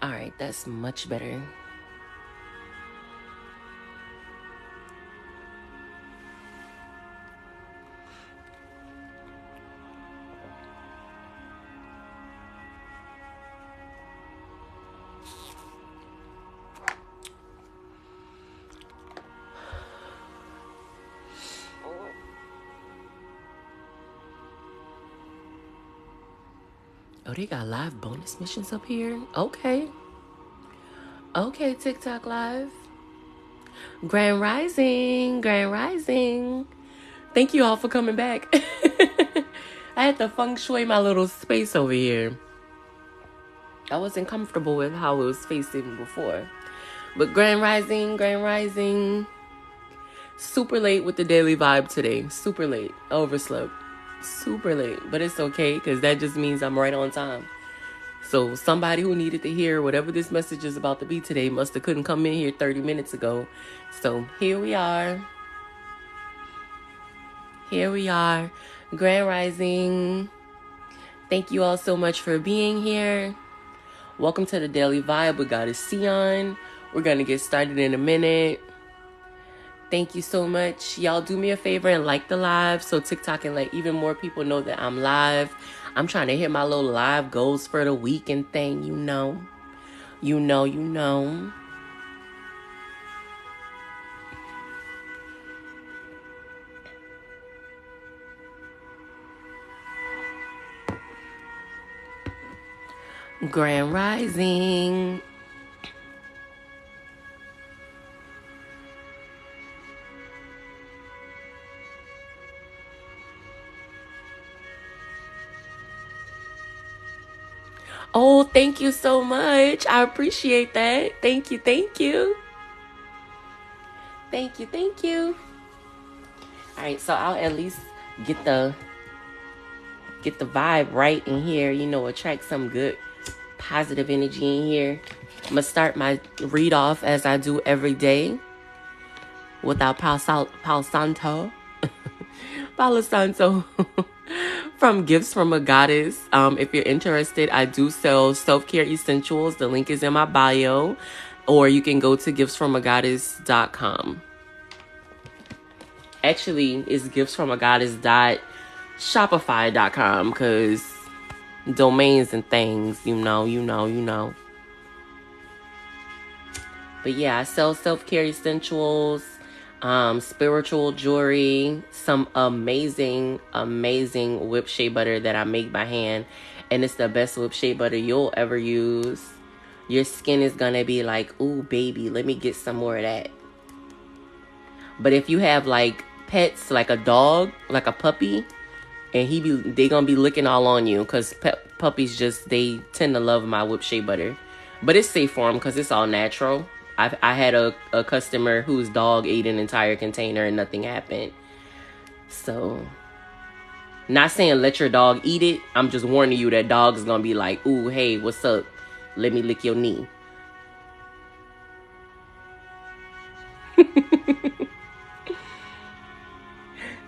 All right, that's much better. Oh, they got live bonus missions up here? Okay. Okay, TikTok Live. Grand Rising. Grand Rising. Thank you all for coming back. I had to feng shui my little space over here. I wasn't comfortable with how it was facing before. But Grand Rising, Grand Rising. Super late with the daily vibe today. Super late. Overslept. Super late. But it's okay because that just means I'm right on time. So somebody who needed to hear whatever this message is about to be today must have couldn't come in here 30 minutes ago. So here we are. Here we are. Grand Rising. Thank you all so much for being here. Welcome to the Daily Vibe with Goddess Ceion. We're going to get started in a minute. Thank you so much. Y'all do me a favor and like the live so TikTok can let even more people know that I'm live. I'm trying to hit my little live goals for the week and thing, you know. You know. Grand Rising. Oh, thank you so much. I appreciate that. Thank you. Thank you. All right, so I'll at least get the vibe right in here, you know, attract some good positive energy in here. I'm gonna start my read off as I do every day with our Palo Santo from Gifts from a Goddess. If you're interested, I do sell self-care essentials. The link is in my bio, or you can go to giftsfromagoddess.com. Actually, it's giftsfromagoddess.shopify.com because domains and things, you know. But yeah, I sell self-care essentials, spiritual jewelry, some amazing whipped shea butter that I make by hand. And it's the best whipped shea butter you'll ever use. Your skin is gonna be like, ooh, baby, let me get some more of that. But if you have like pets, like a dog, like a puppy, and they gonna be licking all on you because puppies they tend to love my whipped shea butter. But it's safe for them because it's all natural. I had a customer whose dog ate an entire container and nothing happened. So, not saying let your dog eat it. I'm just warning you that dog is going to be like, ooh, hey, what's up? Let me lick your knee.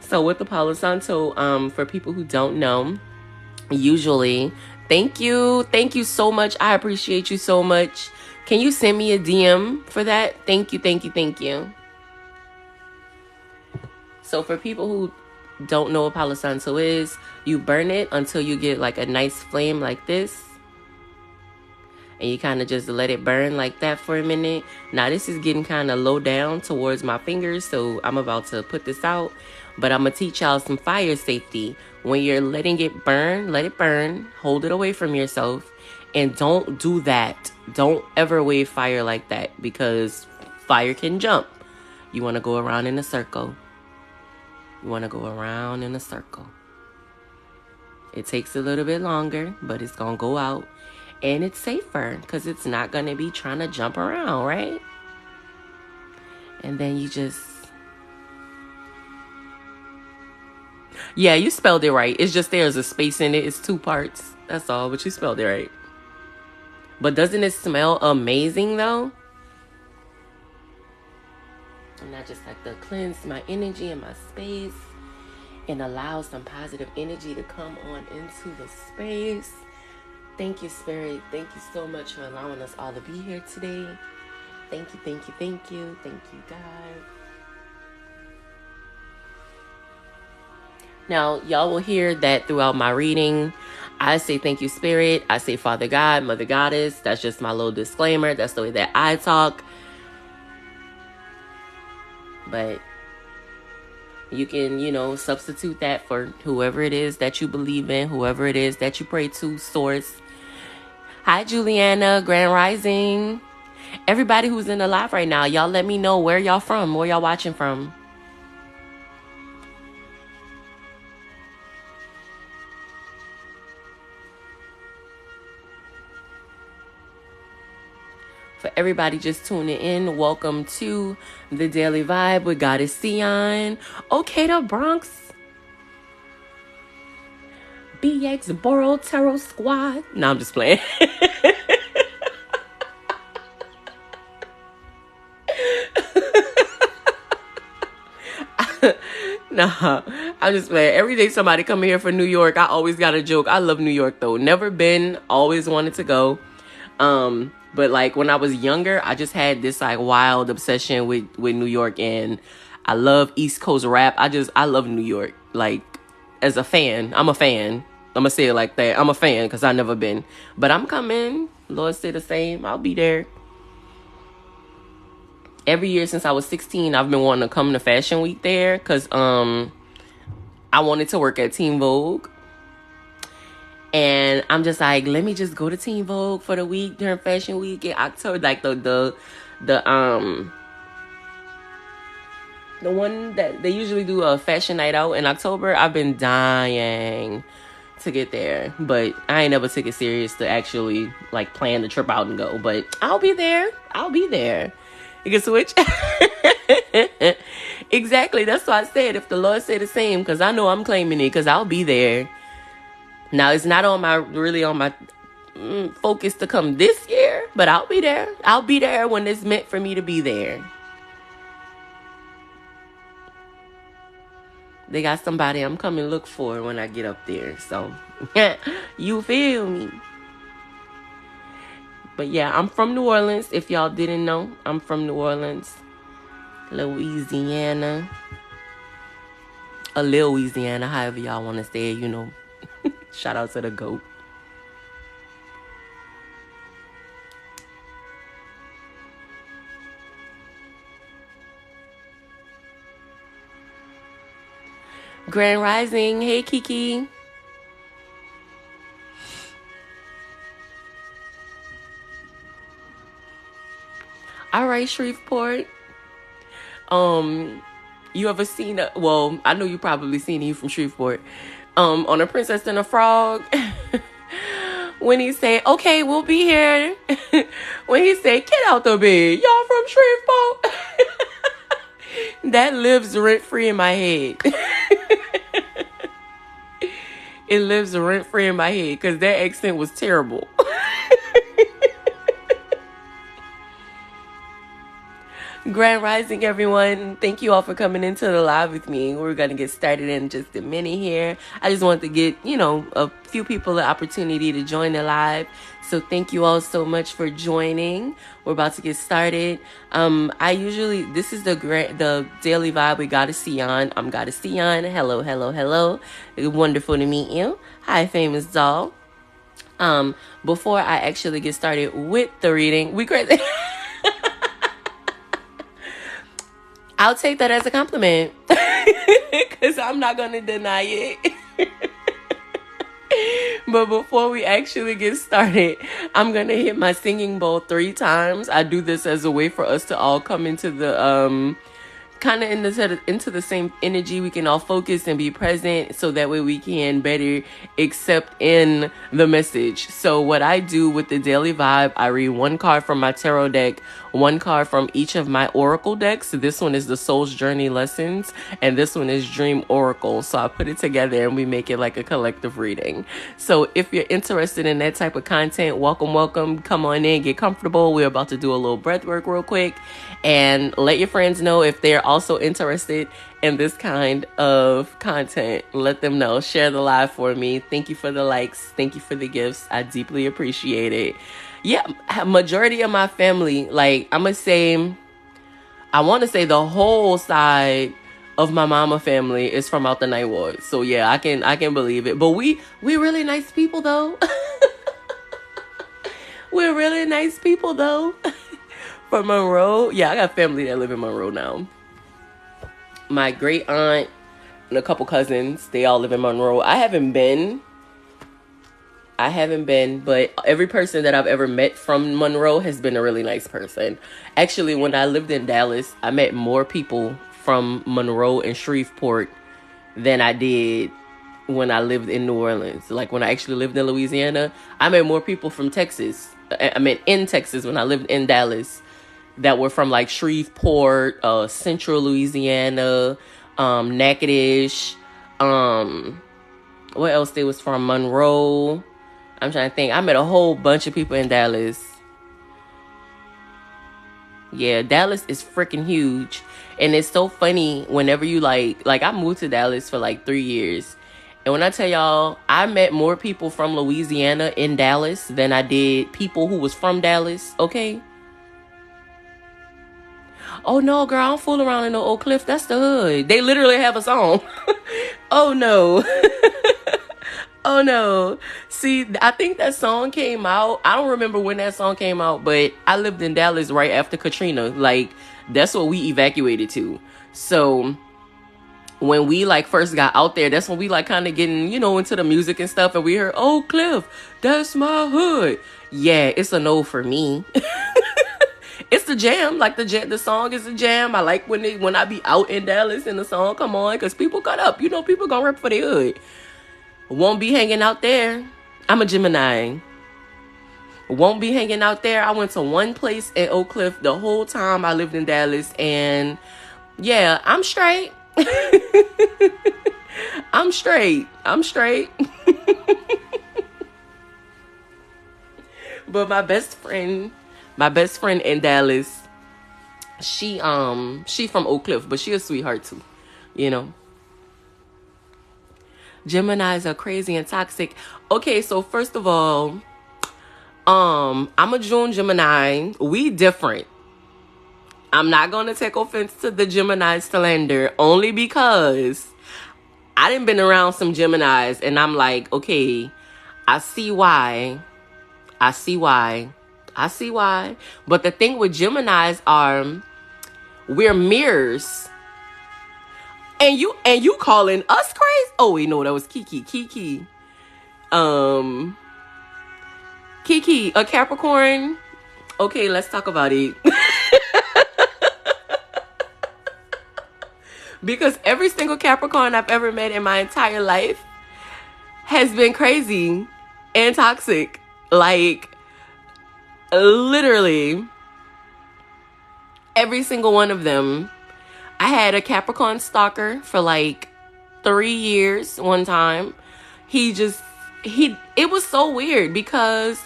So with the Palo Santo, for people who don't know, usually, thank you so much. I appreciate you so much. Can you send me a DM for that? Thank you. So for people who don't know what Palo Santo is, you burn it until you get like a nice flame like this. And you kind of just let it burn like that for a minute. Now this is getting kind of low down towards my fingers, so I'm about to put this out. But I'm going to teach y'all some fire safety. When you're letting it burn, let it burn. Hold it away from yourself. And don't do that. Don't ever wave fire like that because fire can jump. You want to go around in a circle. It takes a little bit longer, but it's going to go out. And it's safer because it's not going to be trying to jump around, right? And then you just... Yeah, you spelled it right. It's just there's a space in it. It's 2 parts. That's all, but you spelled it right. But doesn't it smell amazing, though? And I just like to cleanse my energy and my space and allow some positive energy to come on into the space. Thank you, Spirit. Thank you so much for allowing us all to be here today. Thank you, thank you, thank you. Thank you, God. Now, y'all will hear that throughout my reading. I say thank you, Spirit. I say Father God, Mother Goddess. That's just my little disclaimer. That's the way that I talk. But you can, substitute that for whoever it is that you believe in, whoever it is that you pray to, source. Hi, Juliana, Grand Rising. Everybody who's in the live right now, y'all let me know where y'all from, where y'all watching from. For everybody just tuning in, welcome to the Daily Vibe with Goddess Ceion. Okay, the Bronx. BX Borough Tarot Squad. No, I'm just playing. Nah, I'm just playing. Every day somebody come here for New York, I always got a joke. I love New York though. Never been, always wanted to go. But like when I was younger, I just had this like wild obsession with New York, and I love East Coast rap. I love New York. Like as a fan, I'm a fan. I'm gonna say it like that. I'm a fan because I never been, but I'm coming. Lord say the same. I'll be there. Every year since I was 16, I've been wanting to come to Fashion Week there because I wanted to work at Teen Vogue. And I'm just like, let me just go to Teen Vogue for the week during Fashion Week in October. Like the one that they usually do a fashion night out in October. I've been dying to get there, but I ain't never took it serious to actually like plan the trip out and go. But I'll be there. You can switch. Exactly. That's why I said if the Lord say the same, because I know I'm claiming it, because I'll be there. Now it's not on my focus to come this year, but I'll be there. I'll be there when it's meant for me to be there. They got somebody I'm coming look for when I get up there. So you feel me? But yeah, I'm from New Orleans. If y'all didn't know, I'm from New Orleans, Louisiana. Louisiana, however y'all want to say it, Shout out to the GOAT. Grand Rising. Hey, Kiki. All right, Shreveport. You ever seen I know you probably seen it from Shreveport. On A Princess and a Frog. When he said, okay, we'll be here. When he said, get out the bed. Y'all from Shreveport? That lives rent-free in my head. It lives rent-free in my head because that accent was terrible. Grand Rising, everyone. Thank you all for coming into the live with me. We're going to get started in just a minute here. I just wanted to get, a few people the opportunity to join the live. So thank you all so much for joining. We're about to get started. This is the Daily Vibe with Goddess Ceion. I'm Goddess Ceion. Hello, hello, hello. It's wonderful to meet you. Hi, famous doll. Before I actually get started with the reading, we crazy. I'll take that as a compliment because I'm not going to deny it. But before we actually get started, I'm going to hit my singing bowl 3 times. I do this as a way for us to all come into the kind of into the same energy. We can all focus and be present so that way we can better accept in the message. So what I do with the Daily Vibe, I read 1 card from my tarot deck, 1 card from each of my oracle decks. This one is the Soul's Journey Lessons, and this one is Dream Oracle. So I put it together and we make it like a collective reading. So if you're interested in that type of content, welcome. Come on in, get comfortable. We're about to do a little breath work real quick, and let your friends know if they're also interested in this kind of content, let them know. Share the live for me. Thank you for the likes. Thank you for the gifts. I deeply appreciate it. Yeah, majority of my family, like I want to say the whole side of my mama family is from out the Ninth Ward. So yeah, I can believe it. But we really nice people though. We're really nice people though. From Monroe. Yeah, I got family that live in Monroe now. My great aunt and a couple cousins, they all live in Monroe. I haven't been, but every person that I've ever met from Monroe has been a really nice person. Actually, when I lived in Dallas, I met more people from Monroe and Shreveport than I did when I lived in New Orleans. Like when I actually lived in Louisiana, I met more people from Texas. I mean, in Texas when I lived in Dallas that were from like Shreveport, Central Louisiana, Natchitoches, what else they was from? Monroe. I'm trying to think. I met a whole bunch of people in Dallas. Yeah, Dallas is freaking huge. And it's so funny whenever you like I moved to Dallas for like 3 years. And when I tell y'all, I met more people from Louisiana in Dallas than I did people who was from Dallas, okay? Oh no, girl, I don't fool around in no Oak Cliff. That's the hood. They literally have a song. Oh no. Oh no. See, I think that song came out. I don't remember when that song came out, but I lived in Dallas right after Katrina. Like, that's what we evacuated to. So when we like first got out there, that's when we like kind of getting, into the music and stuff. And we heard, "Oh, Cliff, that's my hood." Yeah, it's a no for me. It's the jam. Like the song is a jam. I like when I be out in Dallas and the song come on, because people cut up. People gonna rep for their hood. Won't be hanging out there. I'm a Gemini. Won't be hanging out there. I went to one place in Oak Cliff the whole time I lived in Dallas, and yeah, I'm straight. I'm straight. But my best friend in Dallas, she from Oak Cliff, but she a sweetheart too, Geminis are crazy and toxic. Okay, so first of all, I'm a June Gemini. We different. I'm not gonna take offense to the Gemini slander, only because I done been around some Geminis and I'm like, okay, I see why. But the thing with Geminis are, we're mirrors. And you calling us crazy? Oh wait, no, that was Kiki. Kiki, a Capricorn. Okay, let's talk about it. Because every single Capricorn I've ever met in my entire life has been crazy and toxic. Like, literally, every single one of them. I had a Capricorn stalker for like 3 years one time. It was so weird because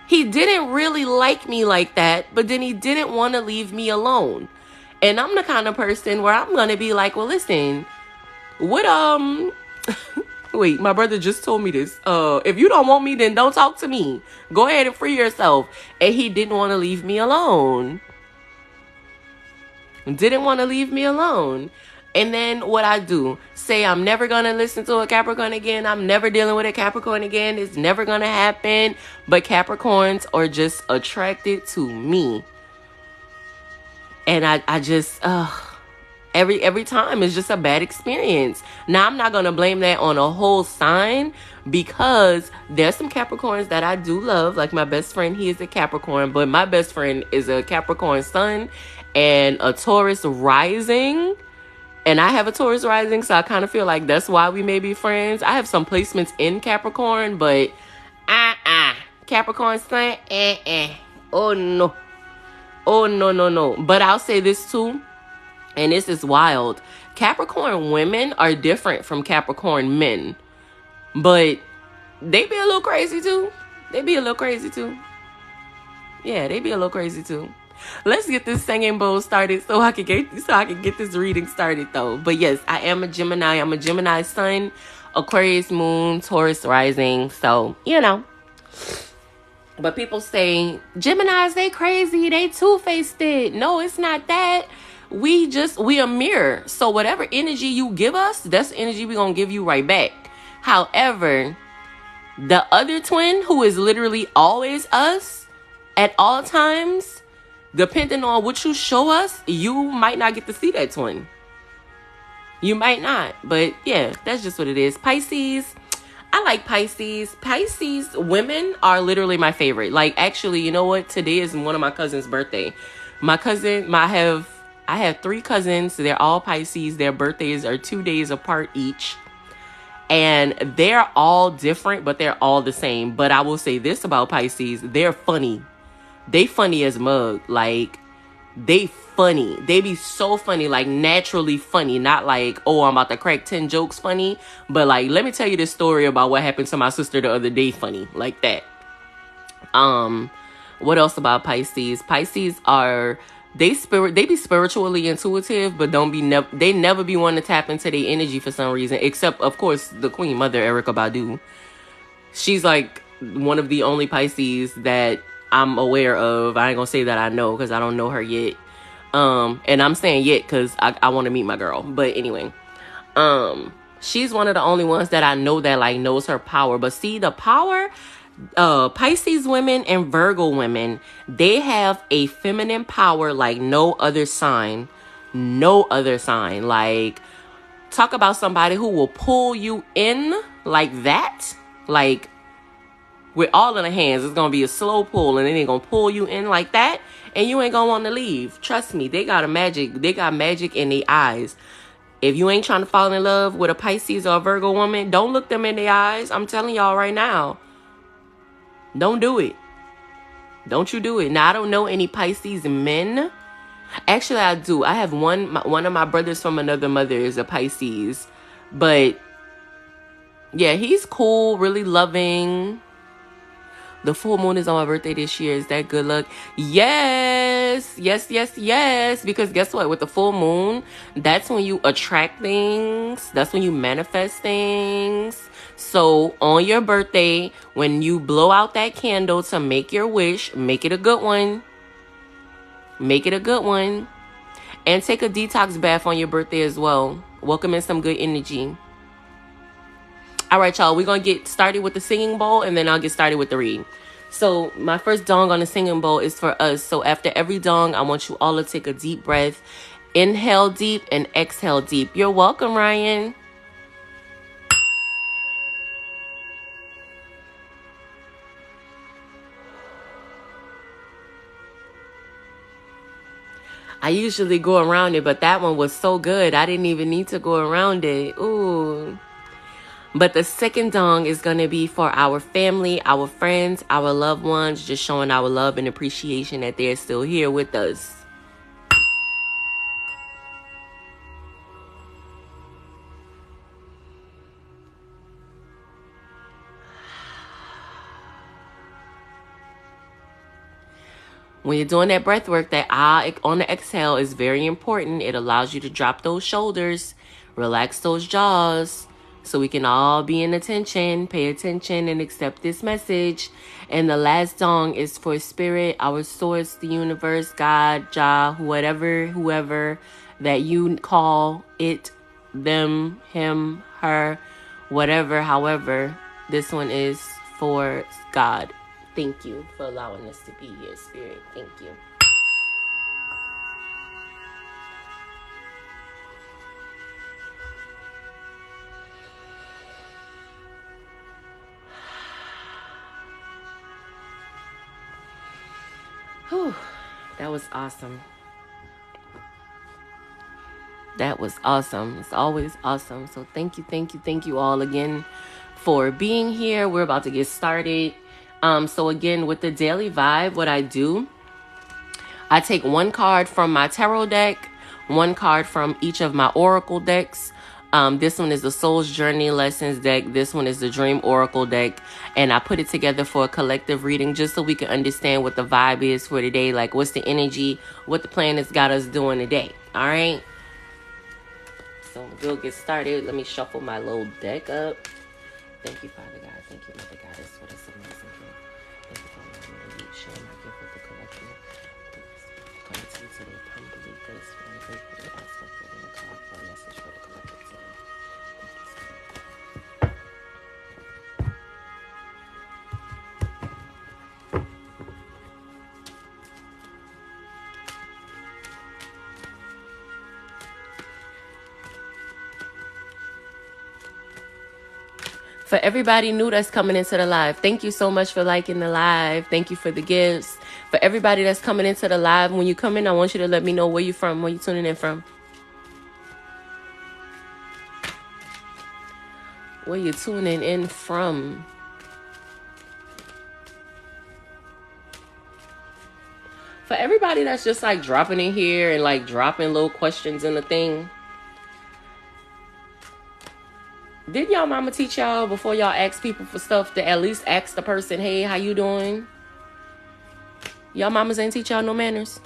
he didn't really like me like that, but then he didn't want to leave me alone. And I'm the kind of person where I'm going to be like, well, listen, wait, my brother just told me this. If you don't want me, then don't talk to me. Go ahead and free yourself. And he didn't want to leave me alone. Didn't want to leave me alone. And then what I do, say I'm never going to listen to a Capricorn again. I'm never dealing with a Capricorn again. It's never going to happen. But Capricorns are just attracted to me. And I just, every time it's just a bad experience. Now, I'm not going to blame that on a whole sign, because there's some Capricorns that I do love. Like my best friend, he is a Capricorn, but my best friend is a Capricorn sun and a Taurus rising. And I have a Taurus rising, so I kind of feel like that's why we may be friends. I have some placements in Capricorn, but Capricorn sun, oh no. Oh, no. But I'll say this too, and this is wild. Capricorn women are different from Capricorn men, but they be a little crazy too. Yeah, they be a little crazy too. Let's get this singing bowl started so I can get this reading started though. But yes, I am a Gemini. I'm a Gemini sun, Aquarius moon, Taurus rising. So, But people say, Geminis, they crazy, they two-faced it. No, it's not that. We a mirror. So whatever energy you give us, that's the energy we're going to give you right back. However, the other twin, who is literally always us at all times, depending on what you show us, you might not get to see that twin. You might not. But yeah, that's just what it is. Pisces, I like Pisces. Pisces women are literally my favorite. Like, actually, you know what? Today is one of my cousin's birthday. I have 3 cousins. They're all Pisces. Their birthdays are 2 days apart each. And they're all different, but they're all the same. But I will say this about Pisces. They're funny. They funny as mug. Like, they funny. They be so funny, like naturally funny. Not like, oh, I'm about to crack 10 jokes funny. But like, let me tell you this story about what happened to my sister the other day funny. Like that. What else about Pisces? Pisces are... They be spiritually intuitive, but they never be wanting to tap into their energy for some reason. Except, of course, the Queen Mother, Erykah Badu. She's like one of the only Pisces that I'm aware of. I ain't gonna say that I know because I don't know her yet. And I'm saying yet because I want to meet my girl. But anyway, she's one of the only ones that I know that like knows her power. But see, the power. Pisces women and Virgo women, they have a feminine power like no other sign. Like, talk about somebody who will pull you in like that. Like, with all in the hands, it's gonna be a slow pull, and then they're gonna pull you in like that, and you ain't gonna want to leave. Trust me, they got magic in their eyes. If you ain't trying to fall in love with a Pisces or a Virgo woman, don't look them in their eyes. I'm telling y'all right now. Don't do it. Don't you do it. Now, I don't know any Pisces men. Actually, I do. I have one of my brothers from another mother is a Pisces. But, yeah, he's cool, really loving. The full moon is on my birthday this year. Is that good luck? Yes. Because guess what? With the full moon, that's when you attract things. That's when you manifest things. So on your birthday, when you blow out that candle to make your wish, make it a good one. Make it a good one. And take a detox bath on your birthday as well. Welcome in some good energy. All right, y'all. We're going to get started with the singing bowl, and then I'll get started with the read. So my first dong on the singing bowl is for us. So after every dong, I want you all to take a deep breath. Inhale deep and exhale deep. You're welcome, Ryan. I usually go around it, but that one was so good. I didn't even need to go around it. Ooh. But the second dong is going to be for our family, our friends, our loved ones, just showing our love and appreciation that they're still here with us. When you're doing that breath work, that ah on the exhale is very important. It allows you to drop those shoulders, relax those jaws, so we can all be in attention, pay attention, and accept this message. And the last dong is for spirit, our source, the universe, God, Jah, whoever that you call it, them, him, her, whatever, however. This one is for God. Thank you for allowing us to be here, Spirit. Thank you. Whew, that was awesome. That was awesome. It's always awesome. So thank you all again for being here. We're about to get started. So again, with the daily vibe, what I do, I take one card from my tarot deck, one card from each of my oracle decks, This one is the Soul's Journey Lessons deck. This one is the Dream Oracle deck. And I put it together for a collective reading just so we can understand what the vibe is for today. Like, what's the energy, what the planets got us doing today. All right? So we'll get started. Let me shuffle my little deck up. Thank you, Father God. Thank you, Mother Goddess, for this amazing gift. Thank you for allowing me to share my gift with the collective. Come to you today, humbly, gracefully, and gratefully, asking for the call for a message for the collective today. Thank you so much. For everybody new that's coming into the live, thank you so much for liking the live. Thank you for the gifts. For everybody that's coming into the live, when you come in, I want you to let me know where you're from, where you're tuning in from. Where you're tuning in from. For everybody that's just like dropping in here and like dropping little questions in the thing. Did y'all mama teach y'all before y'all ask people for stuff to at least ask the person, hey, how you doing? Y'all mamas ain't teach y'all no manners?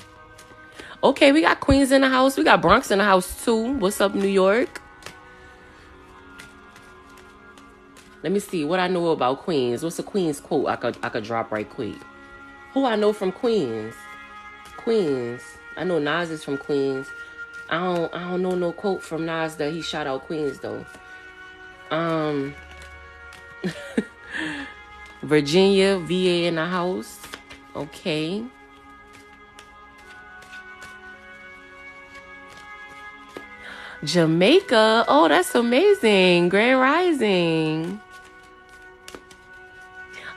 Okay, we got Queens in the house. We got Bronx in the house too. What's up, New York? Let me see what I know about Queens. What's a Queens quote I could drop right quick? Who I know from Queens? Queens. I know Nas is from Queens. I don't know no quote from Nas that he shout out Queens though. Virginia, VA in the house. Okay. Jamaica. Oh, that's amazing. Grand Rising.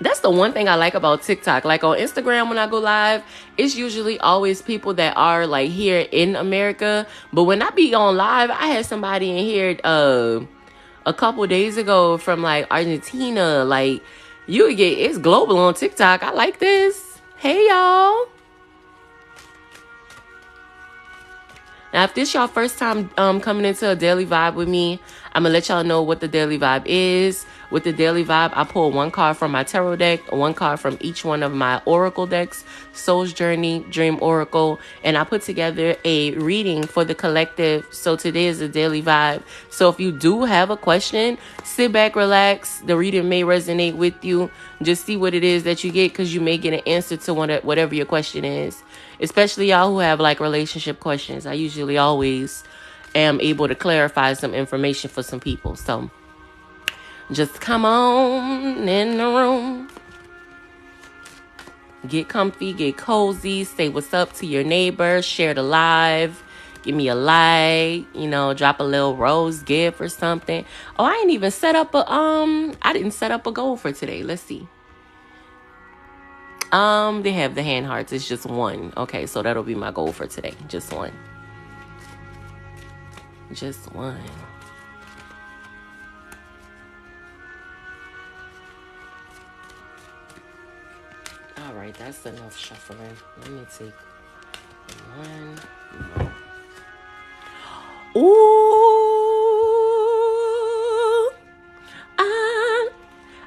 That's the one thing I like about TikTok. Like on Instagram, when I go live, it's usually always people that are like here in America. But when I be on live, I had somebody in here a couple days ago from like Argentina. Like you get, it's global on TikTok. I like this. Hey y'all. Now, if this y'all first time coming into a daily vibe with me, I'm going to let y'all know what the daily vibe is. With the daily vibe, I pull one card from my tarot deck, one card from each one of my oracle decks, Soul's Journey, Dream Oracle, and I put together a reading for the collective. So today is the daily vibe. So if you do have a question, sit back, relax. The reading may resonate with you. Just see what it is that you get, because you may get an answer to whatever your question is. Especially y'all who have like relationship questions. I usually always am able to clarify some information for some people. So just come on in the room. Get comfy, get cozy, say what's up to your neighbor, share the live, give me a like, drop a little rose gift or something. Oh, I ain't even set up I didn't set up a goal for today. Let's see. They have the hand hearts. It's just one. Okay, so that'll be my goal for today. Just one. Just one. All right, that's enough shuffling. Let me take one more. Ooh,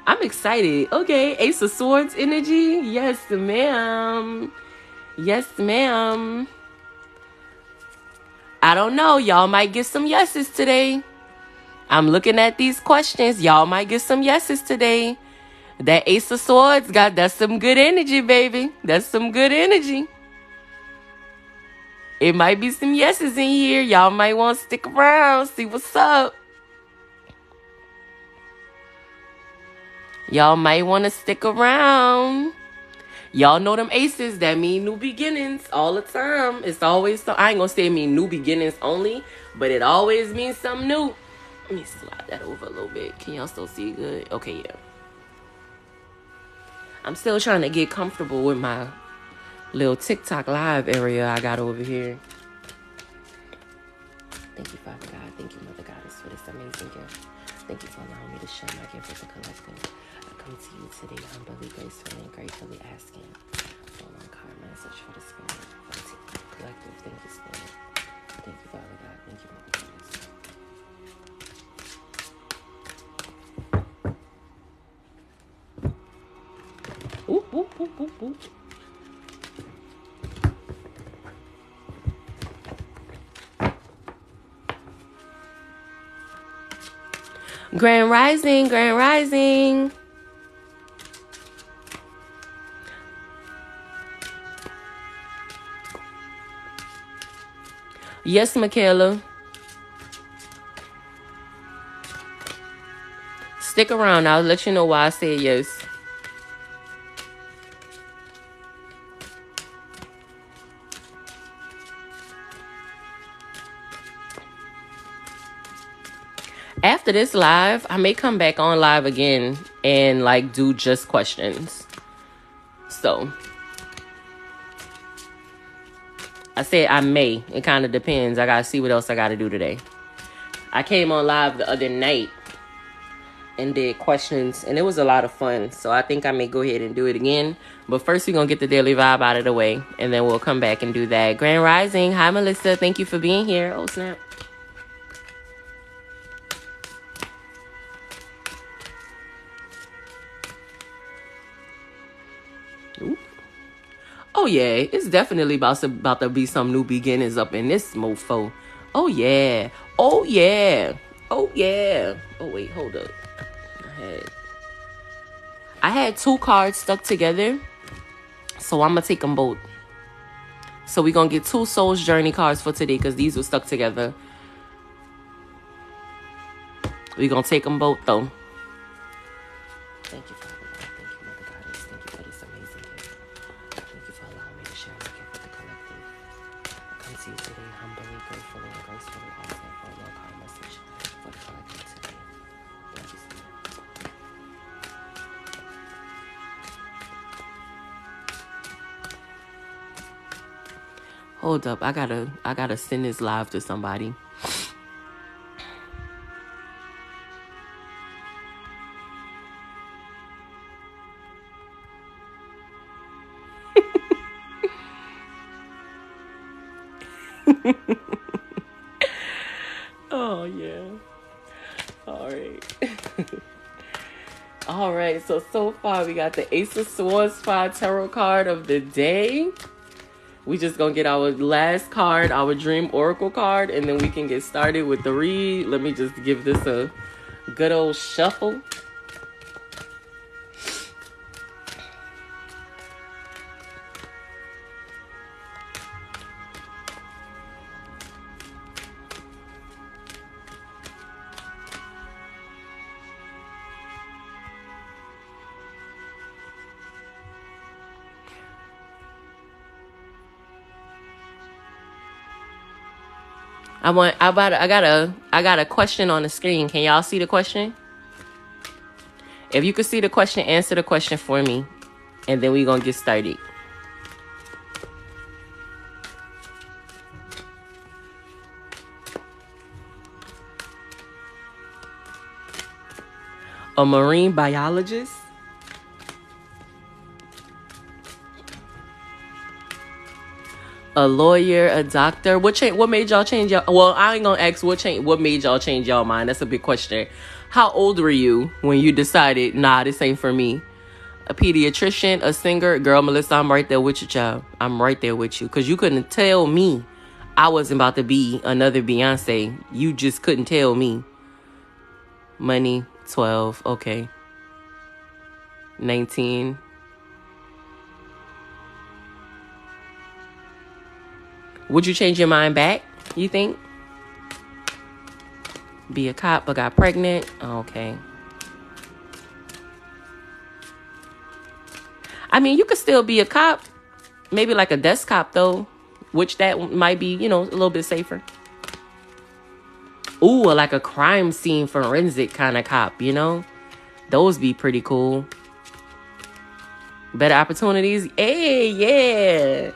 I'm excited. Okay, Ace of Swords energy. Yes, ma'am. Yes, ma'am. I don't know. Y'all might get some yeses today. I'm looking at these questions. Y'all might get some yeses today. That Ace of Swords that's some good energy, baby. That's some good energy. It might be some yeses in here. Y'all might want to stick around, see what's up. Y'all might want to stick around. Y'all know them aces that mean new beginnings all the time. It's always so. I ain't gonna say it mean new beginnings only, but it always means something new. Let me slide that over a little bit. Can y'all still see good? Okay, yeah. I'm still trying to get comfortable with my little TikTok live area I got over here. Thank you, Father God. Thank you, Mother Goddess, for this amazing gift. Thank you for allowing me to share my gift with the collective. I come to you today humbly, gracefully, and gratefully asking for one card message for the spirit, for the collective. Thank you, Spirit. Thank you, Father God. Thank you, Mother Goddess. Whoop, whoop, whoop, whoop, whoop. Grand Rising, Grand Rising. Yes, Michaela. Stick around. I'll let you know why I said yes. After this live, I may come back on live again and like do just questions. So I said I may. It kind of depends. I got to see what else I got to do today. I came on live the other night and did questions, and it was a lot of fun. So I think I may go ahead and do it again. But first, we're going to get the daily vibe out of the way, and then we'll come back and do that. Grand Rising. Hi, Melissa. Thank you for being here. Oh, snap. Ooh. Oh, yeah. It's definitely about to be some new beginnings up in this mofo. Oh, yeah. Oh, yeah. Oh, yeah. Oh, wait. Hold up. I had 2 cards stuck together, so I'm going to take them both. So we're going to get 2 Soul's Journey cards for today because these were stuck together. We're going to take them both, though. Thank you, Father. Thank you, Mother Goddess. Thank you for this amazing gift. Thank you for allowing me to share my gift with the collective. I come to you today humbly, gratefully, and gracefully asking for your kind message for the collective today. Thank you so much. Hold up, I gotta send this live to somebody. Oh yeah. All right. All right. So far we got the Ace of Swords 5 tarot card of the day. We just gonna get our last card, our Dream Oracle card, and then we can get started with the read. Let me just give this a good old shuffle. I got a question on the screen. Can y'all see the question? If you could see the question, answer the question for me. And then we're going to get started. A marine biologist? A lawyer, a doctor. What made y'all change y'all? Well, I ain't gonna ask what made y'all change y'all mind. That's a big question. How old were you when you decided, nah, this ain't for me? A pediatrician, a singer? Girl, Melissa, I'm right there with you, child. I'm right there with you. Because you couldn't tell me I wasn't about to be another Beyonce. You just couldn't tell me. Money, 12. Okay. 19. Would you change your mind back, you think? Be a cop but got pregnant? Okay. I mean, you could still be a cop. Maybe like a desk cop, though. Which that might be, a little bit safer. Ooh, like a crime scene forensic kind of cop, Those be pretty cool. Better opportunities? Hey, yeah.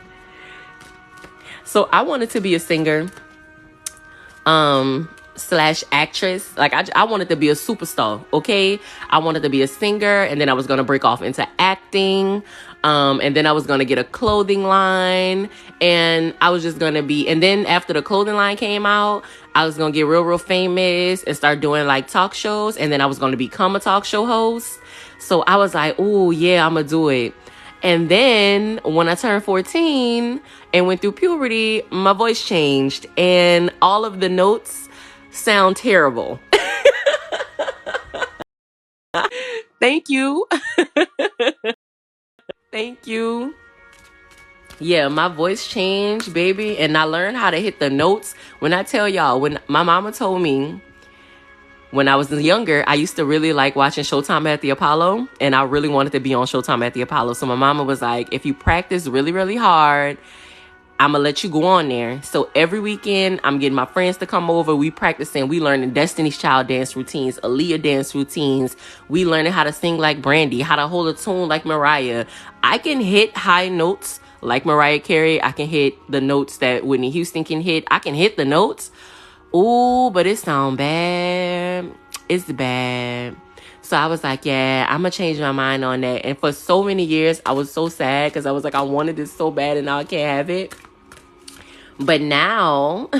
So I wanted to be a singer, / actress. Like I wanted to be a superstar. Okay. I wanted to be a singer, and then I was going to break off into acting. And then I was going to get a clothing line, and I was just going to be, and then after the clothing line came out, I was going to get real famous and start doing like talk shows. And then I was going to become a talk show host. So I was like, oh yeah, I'm going to do it. And then when I turned 14 and went through puberty, my voice changed and all of the notes sound terrible. Thank you. Thank you. Yeah, my voice changed, baby, and I learned how to hit the notes. When I tell y'all, when my mama told me when I was younger, I used to really like watching Showtime at the Apollo, and I really wanted to be on Showtime at the Apollo. So my mama was like, if you practice really, really hard, I'm going to let you go on there. So every weekend, I'm getting my friends to come over. We practicing. We learning Destiny's Child dance routines, Aaliyah dance routines. We learning how to sing like Brandy, how to hold a tune like Mariah. I can hit high notes like Mariah Carey. I can hit the notes that Whitney Houston can hit. I can hit the notes. Ooh, but it sound bad. It's bad. So I was like, yeah, I'm going to change my mind on that. And for so many years, I was so sad because I was like, I wanted this so bad and now I can't have it. But now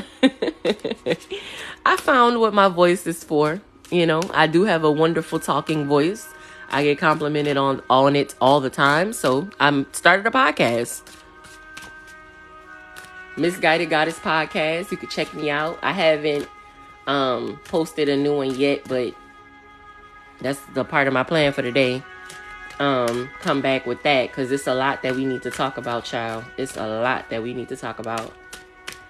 I found what my voice is for. You know, I do have a wonderful talking voice. I get complimented on it all the time. So I started a podcast. Misguided Goddess Podcast. You can check me out. I haven't posted a new one yet, but that's the part of my plan for today. Come back with that because it's a lot that we need to talk about, child. It's a lot that we need to talk about.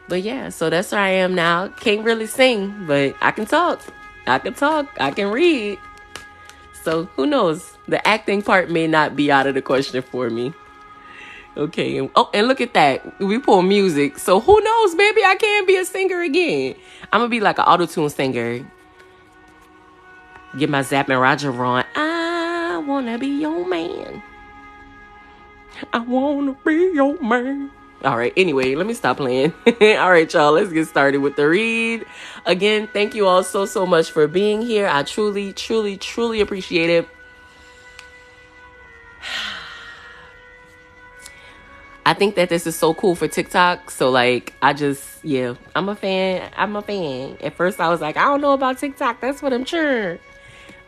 But yeah, so that's where I am now. Can't really sing, but I can talk. I can read. So who knows? The acting part may not be out of the question for me. Okay. Oh, and look at that. We pull music. So who knows? Maybe I can be a singer again. I'm going to be like an auto-tune singer. Get my Zapp and Roger on. I want to be your man. I want to be your man. All right. Anyway, let me stop playing. All right, y'all. Let's get started with the read. Again, thank you all so much for being here. I truly appreciate it. I think that this is so cool for TikTok. So, like, I'm a fan. At first, I was like, I don't know about TikTok. That's what I'm sure.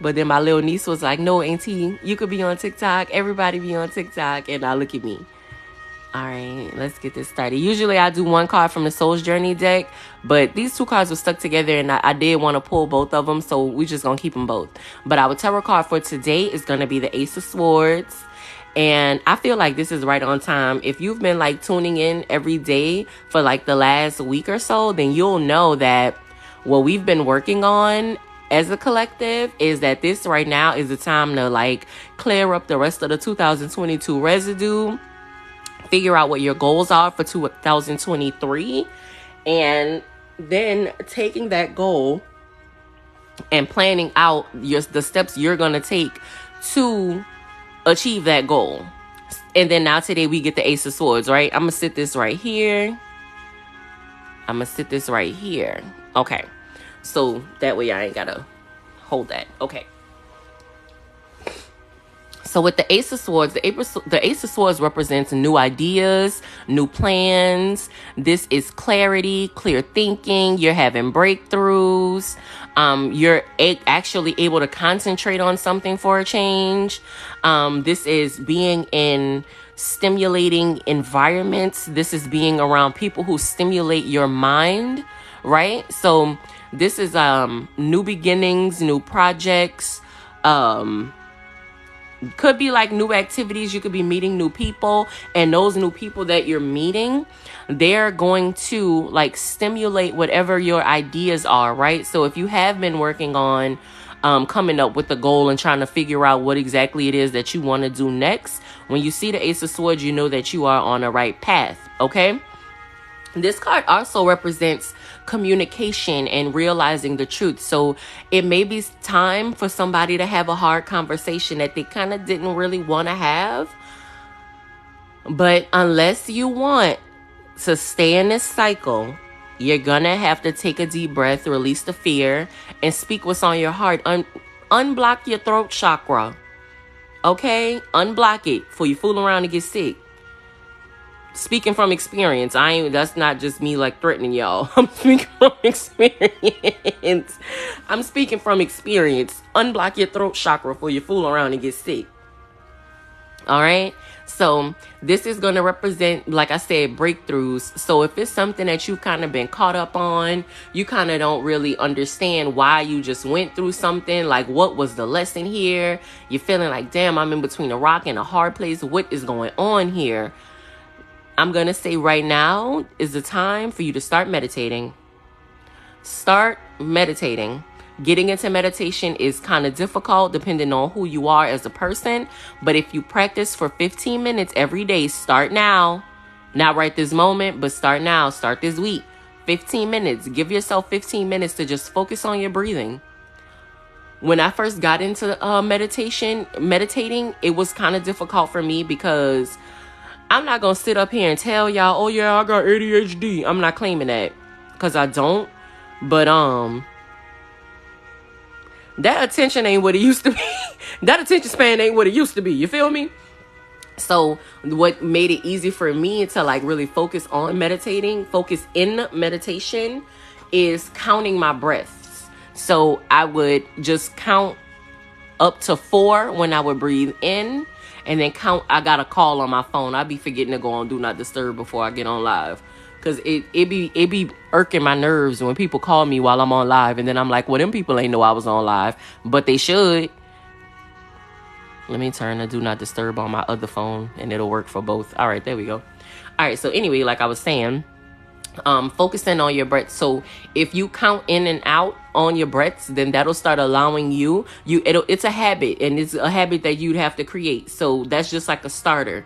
But then my little niece was like, no, auntie, you could be on TikTok. Everybody be on TikTok. And now look at me. All right, let's get this started. Usually I do one card from the Soul's Journey deck, but these two cards were stuck together and I did want to pull both of them, so we're just going to keep them both. But our tarot card for today is going to be the Ace of Swords. And I feel like this is right on time. If you've been like tuning in every day for like the last week or so, then you'll know that what we've been working on as a collective is that this right now is the time to like clear up the rest of the 2022 residue. Figure out what your goals are for 2023, and then taking that goal and planning out the steps you're going to take to achieve that goal. And then now today we get the Ace of Swords, right? I'm going to sit this right here. Okay. So that way I ain't got to hold that. Okay. So with the Ace of Swords, the Ace of Swords represents new ideas, new plans. This is clarity, clear thinking. You're having breakthroughs. You're actually able to concentrate on something for a change. This is being in stimulating environments. This is being around people who stimulate your mind, right? So this is new beginnings, new projects, could be like new activities. You could be meeting new people, and those new people that you're meeting, they're going to like stimulate whatever your ideas are, right? So if you have been working on coming up with a goal and trying to figure out what exactly it is that you want to do next, when you see the Ace of Swords, you know that you are on the right path, okay? This card also represents communication and realizing the truth. So it may be time for somebody to have a hard conversation that they kind of didn't really want to have. But unless you want to stay in this cycle, you're going to have to take a deep breath, release the fear, and speak what's on your heart. Unblock your throat chakra. Okay? Unblock it before you fool around and get sick. Speaking from experience, that's not just me like threatening y'all. I'm speaking from experience. Unblock your throat chakra before you fool around and get sick. All right. So this is going to represent, like I said, breakthroughs. So if it's something that you've kind of been caught up on, you kind of don't really understand why you just went through something, like what was the lesson here? You're feeling like, damn, I'm in between a rock and a hard place. What is going on here? I'm going to say right now is the time for you to start meditating. Start meditating. Getting into meditation is kind of difficult depending on who you are as a person. But if you practice for 15 minutes every day, start now. Not right this moment, but start now. Start this week. 15 minutes. Give yourself 15 minutes to just focus on your breathing. When I first got into meditating, it was kind of difficult for me because I'm not going to sit up here and tell y'all, oh yeah, I got ADHD. I'm not claiming that because I don't. But, that attention ain't what it used to be. That attention span ain't what it used to be. You feel me? So what made it easy for me to like really focus in meditation is counting my breaths. So I would just count up to 4 when I would breathe in, and then count. I got a call on my phone. I'd be forgetting to go on Do Not Disturb before I get on live. Because it be irking my nerves when people call me while I'm on live. And then I'm like, well, them people ain't know I was on live. But they should. Let me turn the Do Not Disturb on my other phone. And it'll work for both. All right, there we go. All right, so anyway, like I was saying, focusing on your breath. So if you count in and out on your breaths, then that'll start allowing it's a habit, and it's a habit that you'd have to create. So that's just like a starter.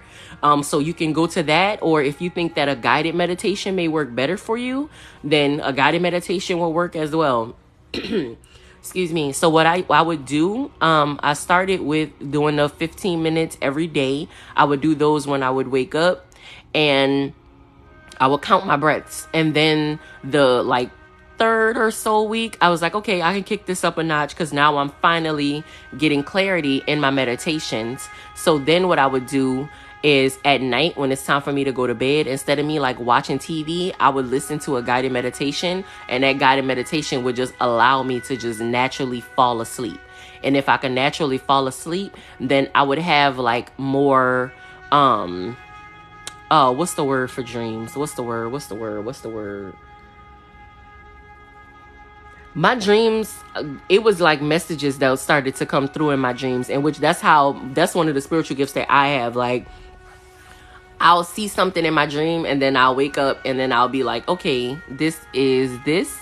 So you can go to that, or if you think that a guided meditation may work better for you, then a guided meditation will work as well. Excuse me. So what I would do, I started with doing the 15 minutes every day. I would do those when I would wake up, and I would count my breaths. And then the like 3rd or so week, I was like, okay, I can kick this up a notch because now I'm finally getting clarity in my meditations. So then what I would do is at night when it's time for me to go to bed, instead of me like watching TV, I would listen to a guided meditation, and that guided meditation would just allow me to just naturally fall asleep. And if I can naturally fall asleep, then I would have like more, what's the word for dreams? What's the word? My dreams, it was like messages that started to come through in my dreams, and that's one of the spiritual gifts that I have. Like, I'll see something in my dream, and then I'll wake up, and then I'll be like, okay, this is this.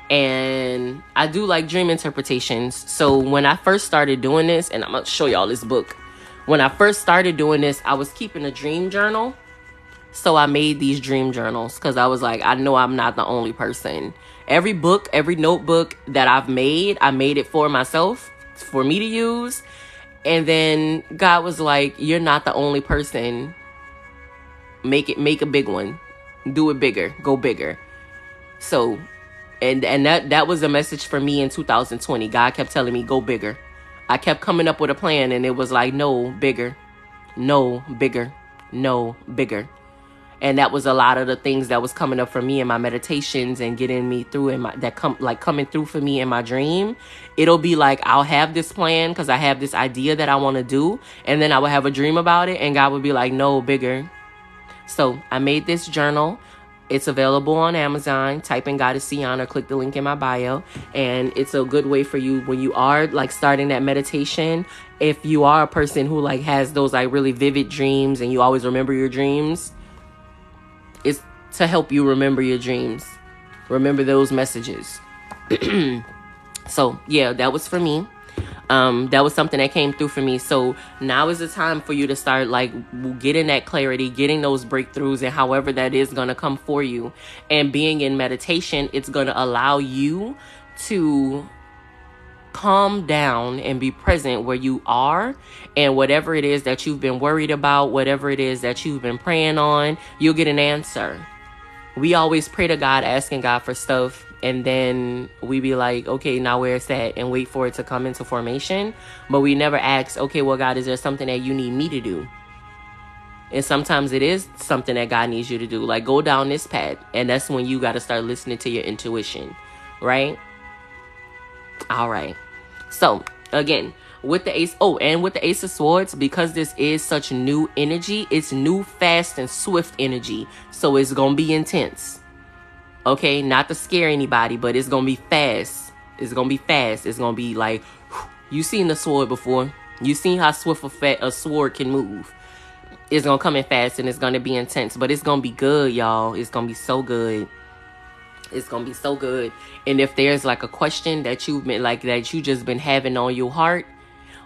And I do like dream interpretations. So when I first started doing this, and I'm going to show y'all this book. When I first started doing this, I was keeping a dream journal. So I made these dream journals because I was like, I know I'm not the only person. Every book, every notebook that I made it for myself, for me to use. And then God was like, you're not the only person. Make a big one. Do it bigger. Go bigger. So, and that was a message for me in 2020. God kept telling me, go bigger. I kept coming up with a plan, and it was like, no, bigger. No, bigger. No, bigger. And that was a lot of the things that was coming up for me in my meditations and getting me through coming through for me in my dream. It'll be like, I'll have this plan because I have this idea that I want to do. And then I would have a dream about it, and God would be like, no, bigger. So I made this journal. It's available on Amazon. Type in Goddess Ceion or click the link in my bio. And it's a good way for you when you are like starting that meditation. If you are a person who like has those like really vivid dreams and you always remember your dreams, it's to help you remember your dreams. Remember those messages. So yeah, that was for me. That was something that came through for me. So now is the time for you to start like getting that clarity, getting those breakthroughs, and however that is going to come for you. And being in meditation, it's going to allow you to calm down and be present where you are, and whatever it is that you've been worried about, whatever it is that you've been praying on, you'll get an answer. We always pray to God, asking God for stuff, and then we be like, okay, now where's that? And wait for it to come into formation. But we never ask, okay, well, God, is there something that you need me to do? And sometimes it is something that God needs you to do. Like, go down this path. And that's when you got to start listening to your intuition, right? All right. So, again, with the Ace. Oh, and with the Ace of Swords, because this is such new energy, it's new, fast, and swift energy. So it's going to be intense. Okay, not to scare anybody, but it's going to be fast. It's going to be fast. It's going to be like, you seen the sword before. You seen how swift a sword can move. It's going to come in fast and it's going to be intense. But it's going to be good, y'all. It's going to be so good. It's going to be so good. And if there's like a question that you've been like, that you just been having on your heart,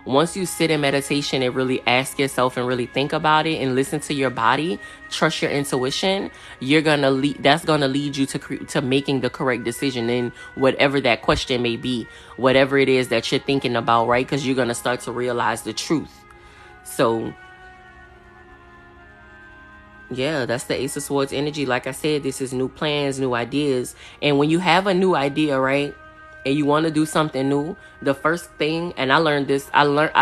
once you sit in meditation and really ask yourself and really think about it and listen to your body, trust your intuition, you're going to lead, that's going to lead you to making the correct decision in whatever that question may be, whatever it is that you're thinking about, right? Because you're going to start to realize the truth. So yeah, that's the Ace of Swords energy. Like I said, this is new plans, new ideas. And when you have a new idea, right, and you want to do something new, the first thing, and I learned this, I learned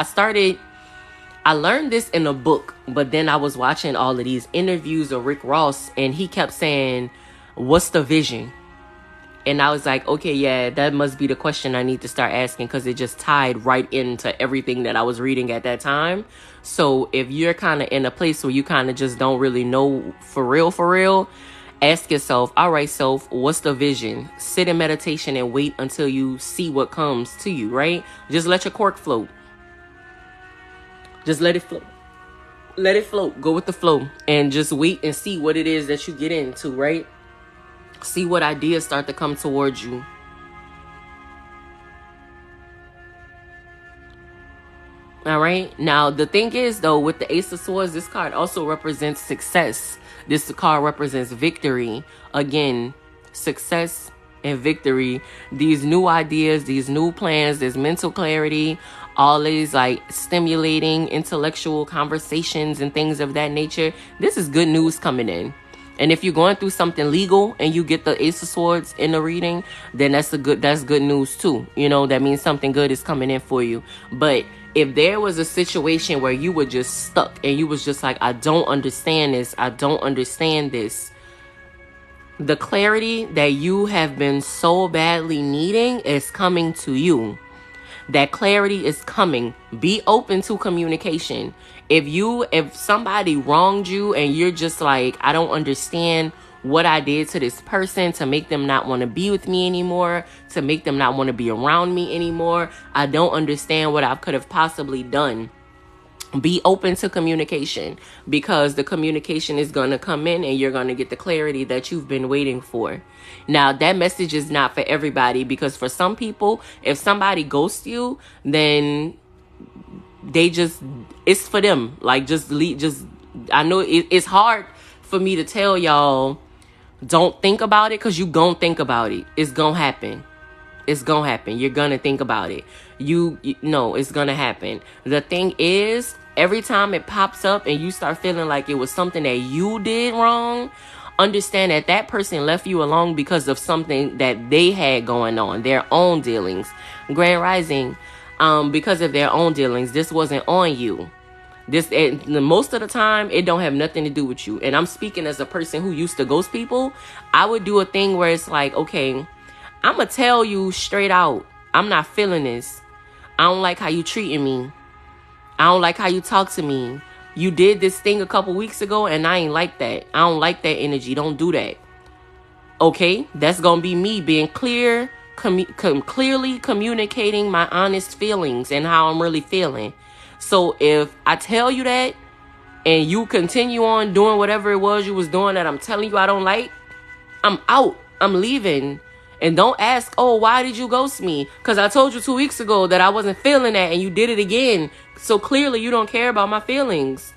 this in a book, but then I was watching all of these interviews of Rick Ross, and he kept saying, what's the vision? And I was like, okay, yeah, that must be the question I need to start asking, because it just tied right into everything that I was reading at that time. So if you're kind of in a place where you kind of just don't really know for real, ask yourself, all right, self, what's the vision? Sit in meditation and wait until you see what comes to you, right? Just let your cork float. Just let it float. Let it float. Go with the flow and just wait and see what it is that you get into, right? See what ideas start to come towards you. All right. Now, the thing is, though, with the Ace of Swords, this card also represents success. This card represents victory. Again, success and victory. These new ideas, these new plans, this mental clarity, all these like stimulating intellectual conversations and things of that nature. This is good news coming in. And if you're going through something legal and you get the Ace of Swords in the reading, then that's good news too. You know, that means something good is coming in for you. But if there was a situation where you were just stuck and you was just like, I don't understand this, I don't understand this, the clarity that you have been so badly needing is coming to you. That clarity is coming. Be open to communication. If somebody wronged you and you're just like, I don't understand what I did to this person to make them not want to be with me anymore, to make them not want to be around me anymore, I don't understand what I could have possibly done. Be open to communication, because the communication is going to come in and you're going to get the clarity that you've been waiting for. Now, that message is not for everybody, because for some people, if somebody ghosts you, then it's for them. Like, I know it's hard for me to tell y'all, don't think about it, because you gonna think about it. It's gonna happen. It's gonna happen. You're gonna think about it. You know, it's gonna happen. The thing is, every time it pops up and you start feeling like it was something that you did wrong, understand that that person left you alone because of something that they had going on, their own dealings. Grand Rising, because of their own dealings, this wasn't on you. Most of the time, it don't have nothing to do with you. And I'm speaking as a person who used to ghost people. I would do a thing where it's like, okay, I'm going to tell you straight out, I'm not feeling this. I don't like how you treating me. I don't like how you talk to me. You did this thing a couple weeks ago and I ain't like that. I don't like that energy. Don't do that. Okay, that's going to be me being clear, clearly communicating my honest feelings and how I'm really feeling. So if I tell you that and you continue on doing whatever it was you was doing that I'm telling you I don't like, I'm out. I'm leaving. And don't ask, oh, why did you ghost me? Because I told you 2 weeks ago that I wasn't feeling that and you did it again. So clearly you don't care about my feelings.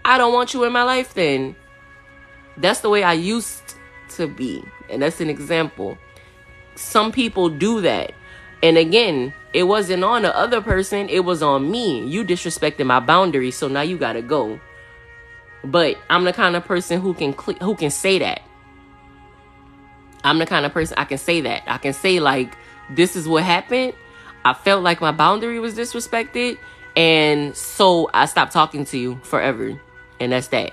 I don't want you in my life then. That's the way I used to be. And that's an example. Some people do that. And again, it wasn't on the other person. It was on me. You disrespected my boundaries. So now you got to go. But I'm the kind of person who can say that. I'm the kind of person I can say that. I can say, like, this is what happened. I felt like my boundary was disrespected. And so I stopped talking to you forever. And that's that.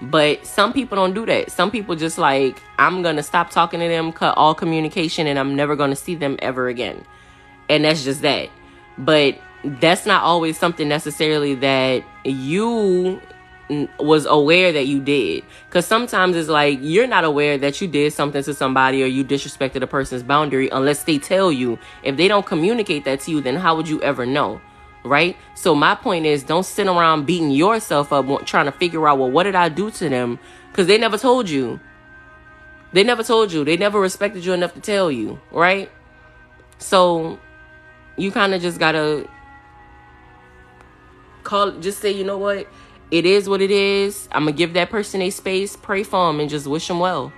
But some people don't do that. Some people just like, I'm going to stop talking to them, cut all communication, and I'm never going to see them ever again. And that's just that. But that's not always something necessarily that you was aware that you did. Because sometimes it's like you're not aware that you did something to somebody or you disrespected a person's boundary unless they tell you. If they don't communicate that to you, then how would you ever know? Right? So my point is, don't sit around beating yourself up trying to figure out, well, what did I do to them? Because they never told you. They never told you. They never respected you enough to tell you. Right? So you kind of just gotta just say, you know what? It is what it is. I'm going to give that person a space, pray for them, and just wish them well.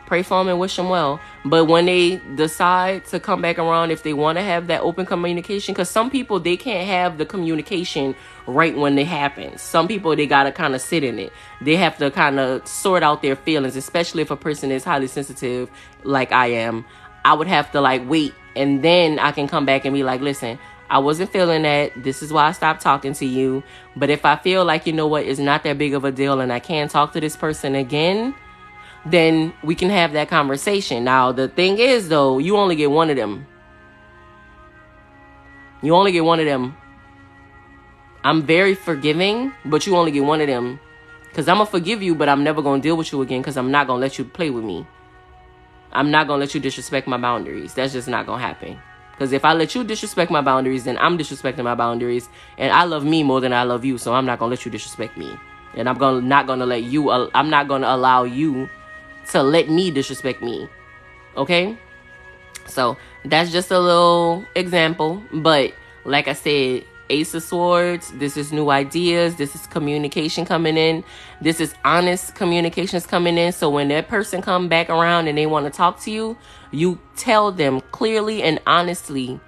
Pray for them and wish them well. But when they decide to come back around, if they want to have that open communication, because some people, they can't have the communication right when it happens. Some people, they got to kind of sit in it. They have to kind of sort out their feelings, especially if a person is highly sensitive like I am. I would have to like wait, and then I can come back and be like, listen, I wasn't feeling that. This is why I stopped talking to you. But if I feel like, you know what, it's not that big of a deal and I can't talk to this person again, then we can have that conversation. Now, the thing is, though, you only get one of them. You only get one of them. I'm very forgiving, but you only get one of them. Because I'm going to forgive you, but I'm never going to deal with you again because I'm not going to let you play with me. I'm not going to let you disrespect my boundaries. That's just not going to happen. Because if I let you disrespect my boundaries, then I'm disrespecting my boundaries. And I love me more than I love you. So I'm not going to let you disrespect me. And I'm not going to let you, I'm not going to allow you to let me disrespect me. Okay? So that's just a little example. But like I said, Ace of Swords, this is new ideas. This is communication coming in. This is honest communications coming in. So when that person come back around and they want to talk to you, you tell them clearly and honestly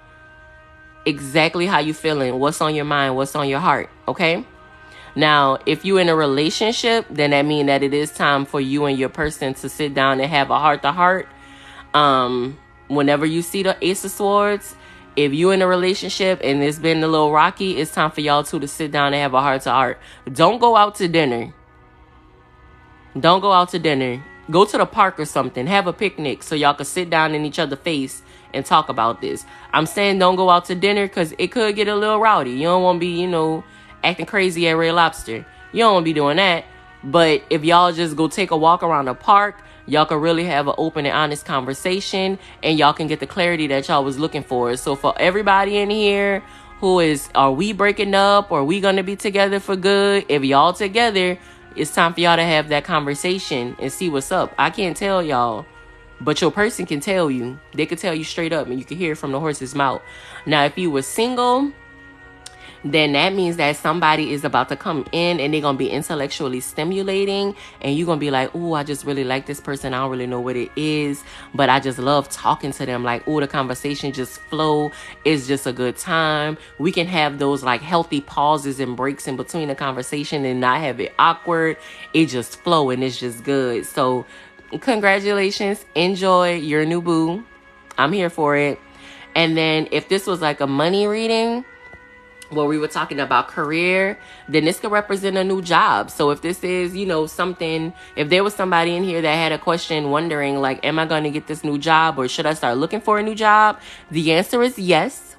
exactly how you feeling, what's on your mind, what's on your heart, okay? Now, if you're in a relationship, then that means that it is time for you and your person to sit down and have a heart-to-heart. Whenever you see the Ace of Swords, if you're in a relationship and it's been a little rocky, it's time for y'all two to sit down and have a heart-to-heart. Don't go out to dinner. Don't go out to dinner. Go to the park or something. Have a picnic so y'all can sit down in each other's face and talk about this. I'm saying don't go out to dinner because it could get a little rowdy. You don't want to be, acting crazy at Red Lobster. You don't want to be doing that. But if y'all just go take a walk around the park, y'all can really have an open and honest conversation and y'all can get the clarity that y'all was looking for. So for everybody in here are we breaking up or are we going to be together for good? If y'all together, it's time for y'all to have that conversation and see what's up. I can't tell y'all, but your person can tell you. They can tell you straight up and you can hear it from the horse's mouth. Now, if you were single, then that means that somebody is about to come in and they're going to be intellectually stimulating and you're going to be like, oh, I just really like this person. I don't really know what it is, but I just love talking to them. Like, oh, the conversation just flow. It's just a good time. We can have those like healthy pauses and breaks in between the conversation and not have it awkward. It just flow and it's just good. So congratulations. Enjoy your new boo. I'm here for it. And then if this was like a money reading, where we were talking about career, then this could represent a new job. So if this is, something, if there was somebody in here that had a question wondering, like, am I going to get this new job or should I start looking for a new job? The answer is yes.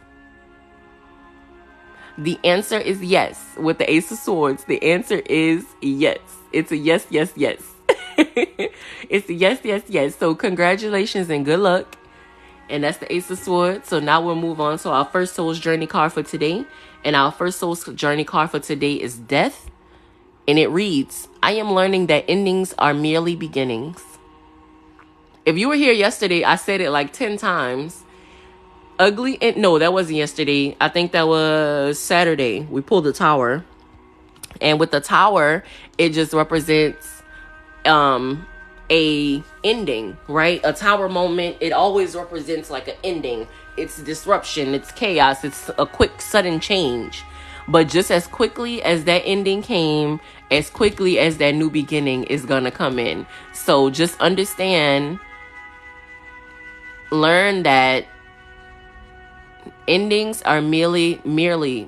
The answer is yes. With the Ace of Swords, the answer is yes. It's a yes, yes, yes. It's a yes, yes, yes. So congratulations and good luck. And that's the Ace of Swords. So now we'll move on to our first Soul's Journey card for today. And our first Soul's Journey card for today is Death. And it reads, I am learning that endings are merely beginnings. If you were here yesterday, I said it like 10 times. No, that wasn't yesterday. I think that was Saturday. We pulled the Tower. And with the Tower, it just represents a ending, right? A Tower moment, it always represents like an ending. It's disruption, it's chaos, it's a quick sudden change. But just as quickly as that ending came, as quickly as that new beginning is gonna come in. So just understand, learn that endings are merely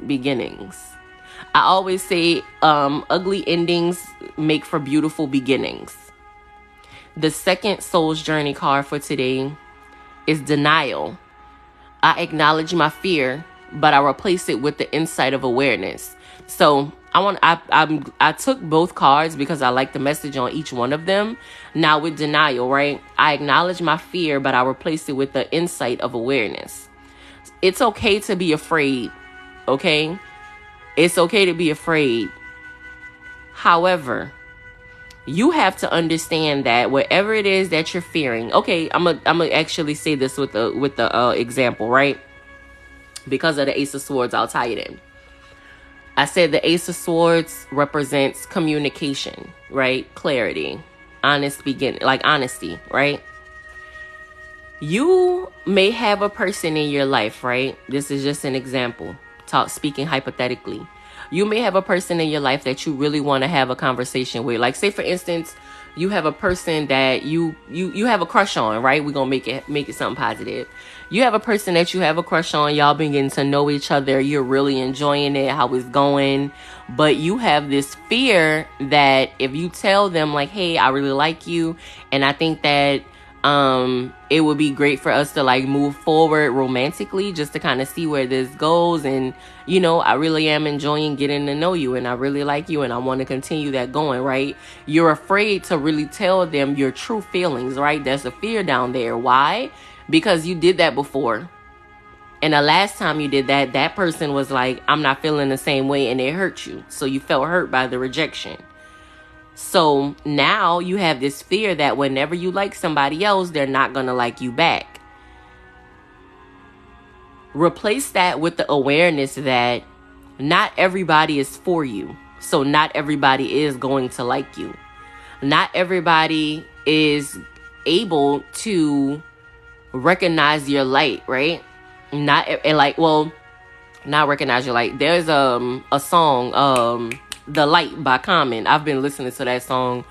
beginnings. I always say ugly endings make for beautiful beginnings. The second Soul's Journey card for today is Denial. I acknowledge my fear but I replace it with the insight of awareness. So I took both cards because I like the message on each one of them. Now with denial, right? I acknowledge my fear, but I replace it with the insight of awareness. It's okay to be afraid, okay? It's okay to be afraid. However, you have to understand that whatever it is that you're fearing, okay, I'm gonna actually say this with the example, right? Because of the Ace of Swords, I'll tie it in. I said the Ace of Swords represents communication, right? Clarity, honesty, right? You may have a person in your life, right? This is just an example, speaking hypothetically. You may have a person in your life that you really want to have a conversation with. Like, say for instance, you have a person that you have a crush on, right? We're going to make it something positive. You have a person that you have a crush on. Y'all been getting to know each other. You're really enjoying it, how it's going. But you have this fear that if you tell them like, hey, I really like you, and I think that it would be great for us to like move forward romantically, just to kind of see where this goes. And, you know, I really am enjoying getting to know you, and I really like you, and I want to continue that going, right? You're afraid to really tell them your true feelings, right? There's a fear down there. Why? Because you did that before. And the last time you did that, that person was like, I'm not feeling the same way, and it hurt you. So you felt hurt by the rejection. So now you have this fear that whenever you like somebody else, they're not going to like you back. Replace that with the awareness that not everybody is for you. So not everybody is going to like you. Not everybody is able to recognize your light, right? Not recognize your light. There's a song, The Light by Common. I've been listening to that song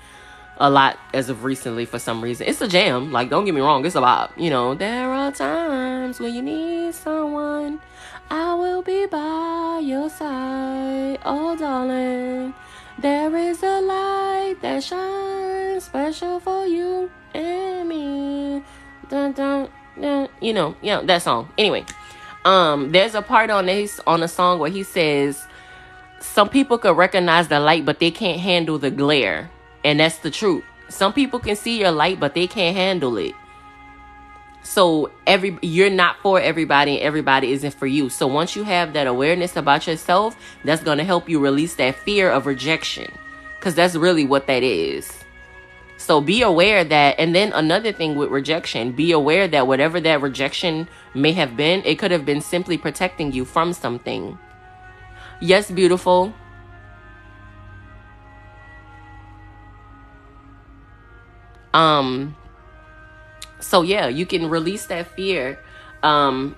a lot as of recently for some reason. It's a jam. Like, don't get me wrong. It's a vibe. You know, there are times when you need someone. I will be by your side. Oh, darling, there is a light that shines special for you and me. Dun, dun, dun. You know, that song. Anyway, there's a part on the song where he says, some people could recognize the light, but they can't handle the glare. And that's the truth. Some people can see your light, but they can't handle it. So you're not for everybody, and everybody isn't for you. So once you have that awareness about yourself, that's going to help you release that fear of rejection. Because that's really what that is. So be aware that, and then another thing with rejection, be aware that whatever that rejection may have been, it could have been simply protecting you from something. Yes, beautiful. So yeah, you can release that fear. And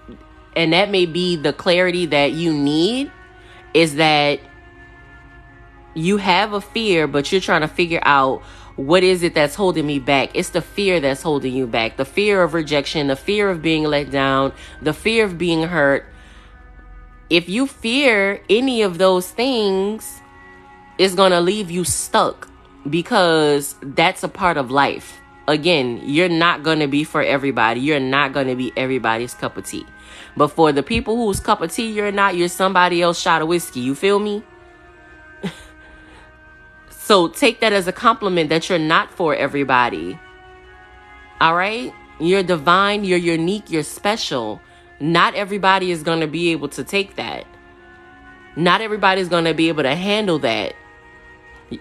that may be the clarity that you need, is that you have a fear, but you're trying to figure out, what is it that's holding me back? It's the fear that's holding you back. The fear of rejection, the fear of being let down, the fear of being hurt. If you fear any of those things, it's going to leave you stuck, because that's a part of life. Again, you're not going to be for everybody. You're not going to be everybody's cup of tea. But for the people whose cup of tea you're not, you're somebody else's shot of whiskey. You feel me? So take that as a compliment that you're not for everybody. All right? You're divine. You're unique. You're special. Not everybody is going to be able to take that. Not everybody is going to be able to handle that.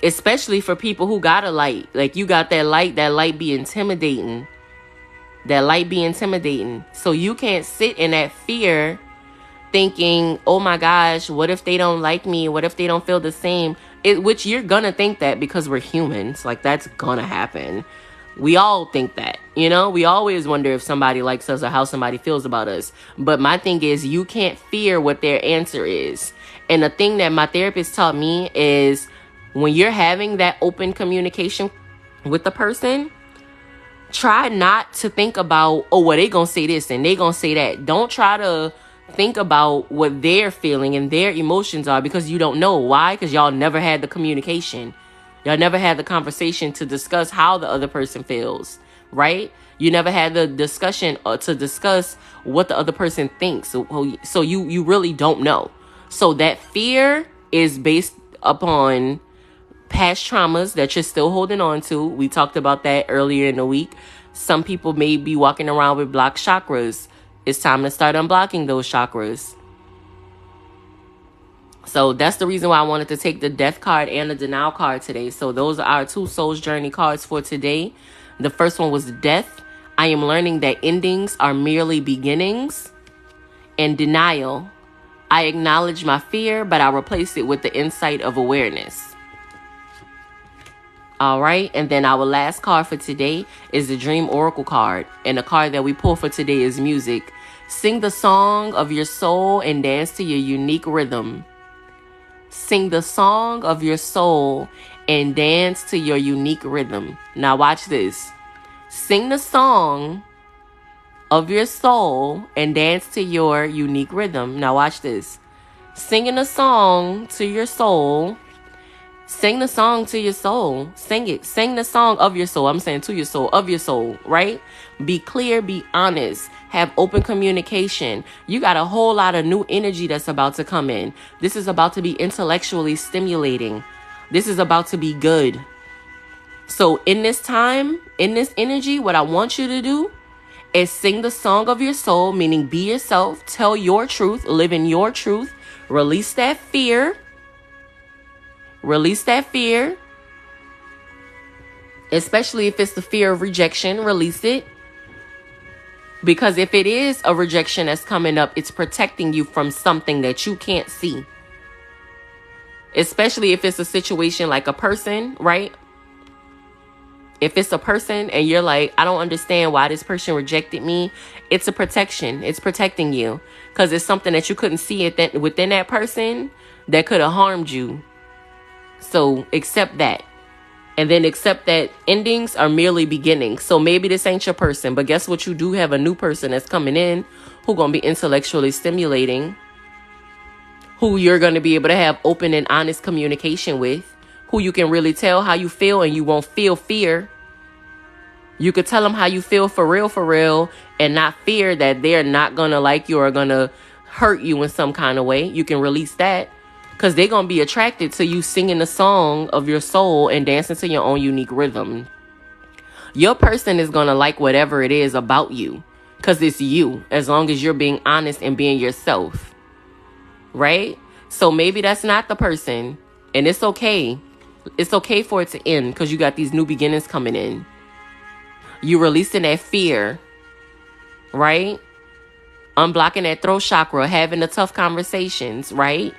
Especially for people who got a light. Like, you got that light be intimidating. That light be intimidating. So you can't sit in that fear thinking, oh my gosh, what if they don't like me? What if they don't feel the same? Which you're going to think that, because we're humans. Like, that's going to happen. We all think that, you know, we always wonder if somebody likes us or how somebody feels about us. But my thing is, you can't fear what their answer is. And the thing that my therapist taught me is, when you're having that open communication with the person, try not to think about, oh, well, they gonna say this and they gonna say that. Don't try to think about what they're feeling and their emotions are, because you don't know. Why? Because y'all never had the communication. Y'all never had the conversation to discuss how the other person feels. right? You never had the discussion to discuss what the other person thinks. So you really don't know. So that fear is based upon past traumas that you're still holding on to. We talked about that earlier in the week. Some people may be walking around with blocked chakras. It's time to start unblocking those chakras. So that's the reason why I wanted to take the death card and the denial card today. So those are our 2 soul's journey cards for today. The first one was death. I am learning that endings are merely beginnings. And denial. I acknowledge my fear, but I replace it with the insight of awareness. All right. And then our last card for today is the Dream Oracle card. And the card that we pull for today is music. Sing the song of your soul and dance to your unique rhythm. Sing the song of your soul and dance to your unique rhythm. Now watch this. Sing the song of your soul and dance to your unique rhythm. Now watch this. Singing a song to your soul. Sing the song to your soul. Sing it. Sing the song of your soul. I'm saying to your soul, of your soul, right? Be clear, be honest, have open communication. You got a whole lot of new energy that's about to come in. This is about to be intellectually stimulating. This is about to be good. So in this time, in this energy, what I want you to do is sing the song of your soul, meaning be yourself, tell your truth, live in your truth, release that fear. Release that fear, especially if it's the fear of rejection. Release it. Because if it is a rejection that's coming up, it's protecting you from something that you can't see. Especially if it's a situation like a person, right? If it's a person and you're like, I don't understand why this person rejected me. It's a protection. It's protecting you. Because it's something that you couldn't see within that person that could have harmed you. So accept that. And then accept that endings are merely beginnings. So maybe this ain't your person, but guess what? You do have a new person that's coming in who going to be intellectually stimulating, who you're going to be able to have open and honest communication with, who you can really tell how you feel and you won't feel fear. You could tell them how you feel for real, and not fear that they're not going to like you or going to hurt you in some kind of way. You can release that. Because they're going to be attracted to you singing the song of your soul and dancing to your own unique rhythm. Your person is going to like whatever it is about you. Because it's you. As long as you're being honest and being yourself. Right? So maybe that's not the person. And it's okay. It's okay for it to end. Because you got these new beginnings coming in. You releasing that fear. Right? Unblocking that throat chakra. Having the tough conversations. Right?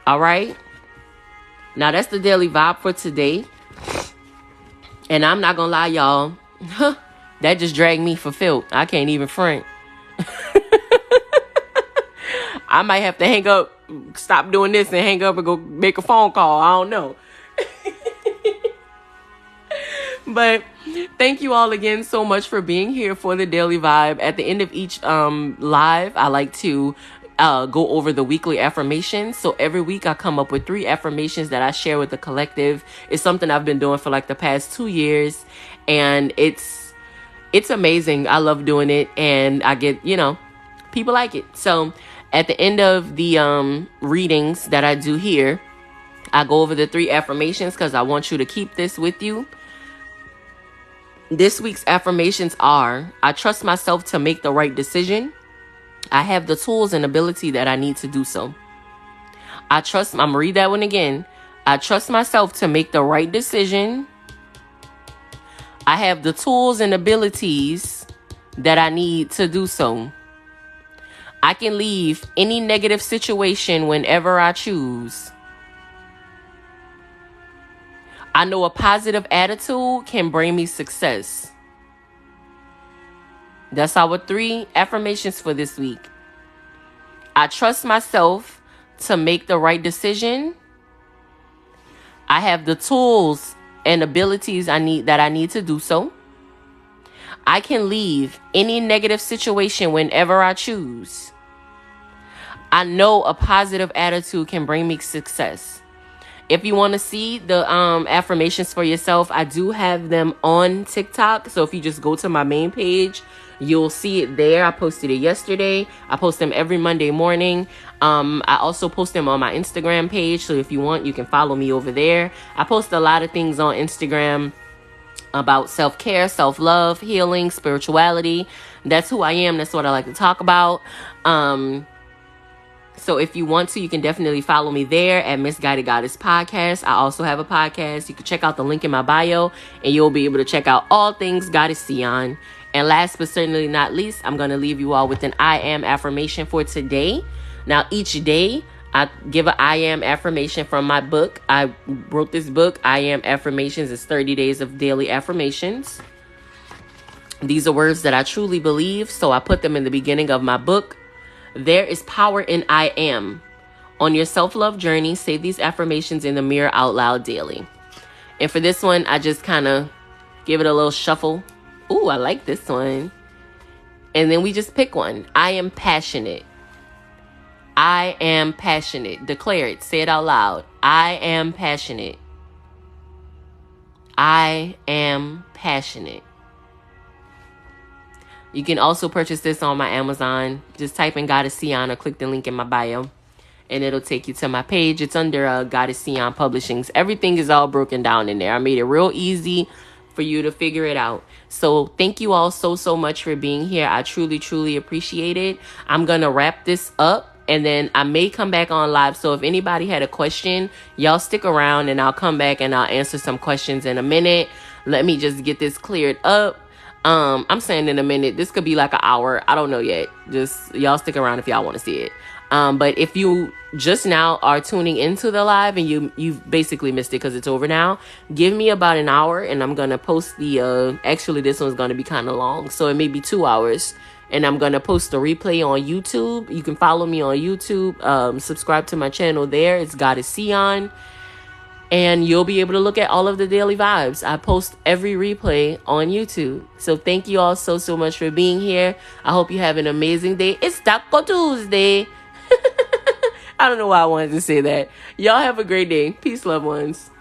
All right. Now that's the daily vibe for today. And I'm not going to lie, y'all. That just dragged me for filth. I can't even front. I might have to hang up, stop doing this and hang up and go make a phone call. I don't know. But thank you all again so much for being here for the daily vibe. At the end of each live, I like to go over the weekly affirmations. So every week I come up with 3 affirmations that I share with the collective. It's something I've been doing for like the past 2 years, and it's amazing. I love doing it, and I get, people like it. So at the end of the readings that I do here, I go over the 3 affirmations because I want you to keep this with you. This week's affirmations are: I trust myself to make the right decision. I have the tools and ability that I need to do so. I'm going to read that one again. I trust myself to make the right decision. I have the tools and abilities that I need to do so. I can leave any negative situation whenever I choose. I know a positive attitude can bring me success. That's our 3 affirmations for this week. I trust myself to make the right decision. I have the tools and abilities I need to do so. I can leave any negative situation whenever I choose. I know a positive attitude can bring me success. If you want to see the affirmations for yourself, I do have them on TikTok. So if you just go to my main page, you'll see it there. I posted it yesterday. I post them every Monday morning. I also post them on my Instagram page. So if you want, you can follow me over there. I post a lot of things on Instagram about self-care, self-love, healing, spirituality. That's who I am. That's what I like to talk about. So if you want to, you can definitely follow me there at Misguided Goddess Podcast. I also have a podcast. You can check out the link in my bio and you'll be able to check out all things Goddess Ceion. And last but certainly not least, I'm going to leave you all with an I am affirmation for today. Now, each day I give an I am affirmation from my book. I wrote this book, I Am Affirmations. It's 30 days of daily affirmations. These are words that I truly believe, so I put them in the beginning of my book. There is power in I am. On your self-love journey, say these affirmations in the mirror out loud daily. And for this one, I just kind of give it a little shuffle. Ooh, I like this one. And then we just pick one. I am passionate. I am passionate. Declare it. Say it out loud. I am passionate. I am passionate. You can also purchase this on my Amazon. Just type in Goddess Ceion or click the link in my bio and it'll take you to my page. It's under Goddess Ceion Publishings. Everything is all broken down in there. I made it real easy for you to figure it out. So thank you all so much for being here. I truly appreciate it. I'm going to wrap this up and then I may come back on live. So if anybody had a question, y'all stick around and I'll come back and I'll answer some questions in a minute. Let me just get this cleared up. I'm saying in a minute, this could be like an hour. I don't know yet. Just y'all stick around if y'all want to see it. But if you just now are tuning into the live and you've basically missed it because it's over now, give me about an hour and I'm going to post the, actually this one's going to be kind of long. So it may be 2 hours and I'm going to post the replay on YouTube. You can follow me on YouTube. Subscribe to my channel there. It's Goddess Ceion. And you'll be able to look at all of the daily vibes. I post every replay on YouTube. So thank you all so much for being here. I hope you have an amazing day. It's Taco Tuesday. I don't know why I wanted to say that. Y'all have a great day. Peace, loved ones.